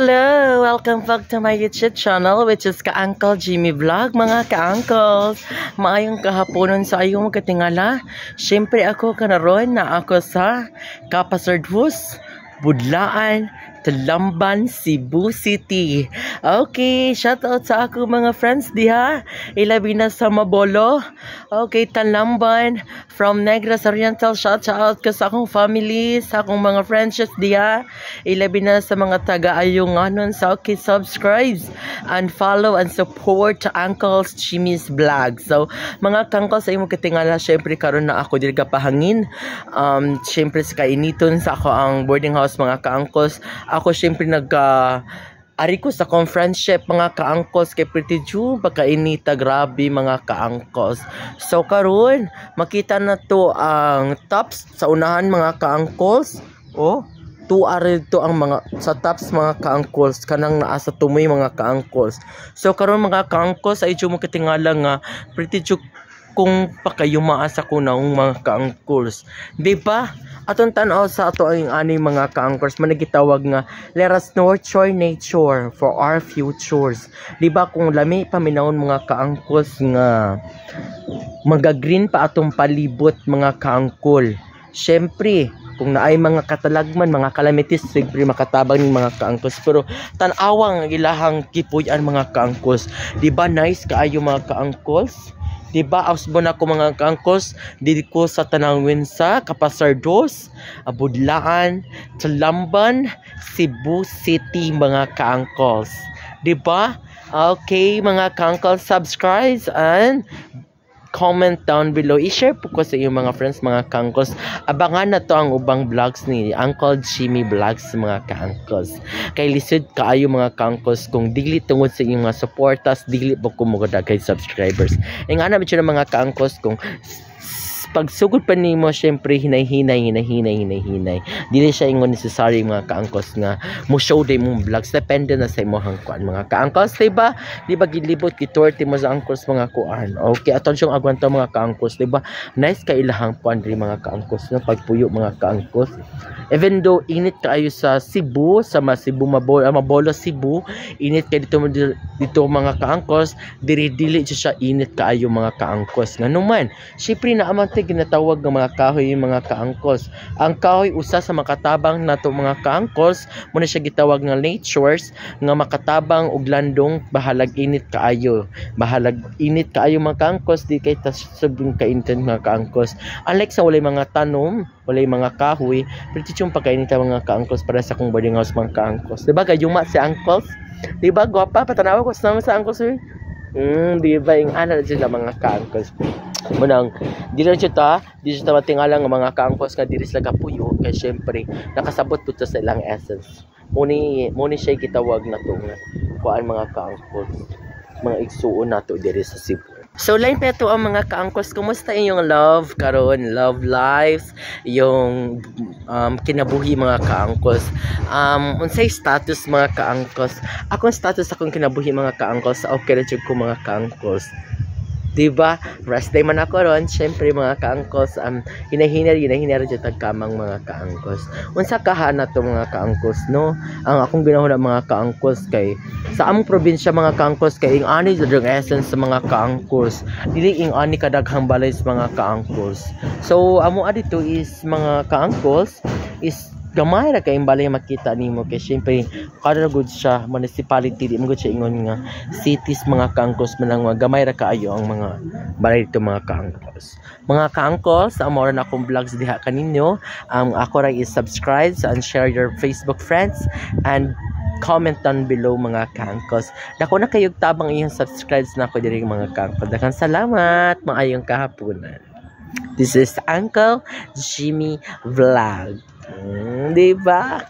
Hello! Welcome back to my YouTube channel which is Ka-Uncle Jimmy Vlog. Mga ka-uncles, maayong kahaponon sa ayong katingala. Siyempre ako kanaroon na ako sa Kapasardhus, Budlaan, Talamban, Cebu City. Okay, shout out sa ako mga friends diha. Ilabi na sa Mabolo. Okay, Talamban from Negros Oriental. Shout out ka sa akong family, sa akong mga friends diha. Ilabi na sa mga taga-ayunganon sa okay, subscribe and follow and support Uncle's Jimmy's Vlog. So, mga kangkol sa imong katingala, syempre karon na ako diri kapahangin. Syempre sa kainiton sa ako ang boarding house mga ka-uncles. Ako syempre ari ko sa conference mga ka-uncles kay Pretty June pagkainita, grabe mga ka-uncles. So karon makita na to ang tops sa unahan mga ka-uncles. Oh, tuari to ang mga sa tops mga ka-uncles kanang naa sa tumoy mga ka-uncles. So karon mga ka-uncles ay mo katingala nga Pretty June kung pakayumaas ako na mga ka-uncles. Di ba? Atong tanaw sa ato ang ani mga ka-uncles managitawag nga let us nurture nature for our futures. Di ba kung lami paminawon mga ka-uncles nga magagreen pa atong palibot mga ka-uncle. Syempre kung naay mga katalagman, mga kalamitis, siyempre makatabang ng mga ka-uncles. Pero tanawang ilahang kipuyan mga ka-uncles. Di ba nice kaayo mga ka-uncles? Diba, ausbon ako mga ka-uncles, dito ko sa Tanawin sa Kapasardhus, Budlaan, Talamban, Cebu City mga ka-uncles. Diba? Okay mga ka-uncles, subscribe and comment down below. I-share po ko sa iyong mga friends, mga ka-uncles. Abangan na to ang ubang vlogs ni Uncle Jimmy Vlogs mga ka-uncles. Kay lisod kaayo mga ka-uncles kung digli tungod sa iyong mga supporters, digli po kumugoda kay subscribers. E nga namin siya ng mga ka-uncles kung pagsugod pa nimo syempre hinay-hinay. Dili siya ingon necessary mga ka-uncles nga mo show day mong vlogs, depende na sa imong kuan mga ka-uncles, diba? Diba gilibot gitorte mo sa uncles mga kuan. Okay, aton siyang agwanta mga ka-uncles, diba? Nice ka ilahang kuan ri mga ka-uncles no pagpuyo mga ka-uncles. Even though init kaayo sa Cebu, sa Cebu Mabolo Cebu, init kay dito mga ka-uncles, dili siya init kaayo mga ka-uncles. Nganuman, syempre na amante ginatawag ng mga kahoy yung mga ka-uncles. Ang kahoy usa sa makatabang nato mga ka-uncles, muna siya gitawag nga natures nga makatabang og landong bahalag init kaayo. Bahalag init kaayo mga ka-uncles, di kay tasubing kainten mga ka-uncles. Unlike sa walay mga tanom, walay mga kahoy, pretty yung pagkainita mga ka-uncles para sa kong boarding house mga ka-uncles. Diba gayuma si uncles? Diba gwapa patanawa ko sa uncles eh? Diba yung ana sila mga ka-uncles. Munang dili siya matingala nga mga ka-uncles nga diri sila kapuyo kay syempre nakasabot pud sa ilang essence. Muni siya gitawag na to nga kuan mga ka-uncles, mga igsuon nato diri sa Cebu. So lain pa ito ang mga ka-uncles, kumusta inyong love karon, love lives, yung kinabuhi mga ka-uncles. Unsay status mga ka-uncles? Akong status akong kinabuhi mga ka-uncles, okay ra jud ko mga ka-uncles. Diba? Rest day man ako ron. Siyempre mga ka-uncles, hinahinar dyan tagkamang mga ka-uncles. Unsa kahana to mga ka-uncles, no? Ang akong ginahuna mga ka-uncles kay sa among probinsya mga ka-uncles kay ing ani yung essence sa mga ka-uncles. Dili ing ani kadaghang balay sa mga ka-uncles. So amo adito is mga ka-uncles is gamay ra kay imbalay makita nimo kay syempre kada good siya municipality, di mo good siya ingon nga cities mga ka-uncles man nga gamay ra kaayo ang mga balay dito mga ka-uncles. Mga ka-uncles, amo ra na akong vlogs diha kaninyo. Ako ra is subscribe and share your Facebook friends and comment down below mga ka-uncles. Dako na kayog tabang iyong subscribes na ako diri mga ka-uncles. Daghang salamat, maayong kahaponan. This is Uncle Jimmy Vlog. Diba?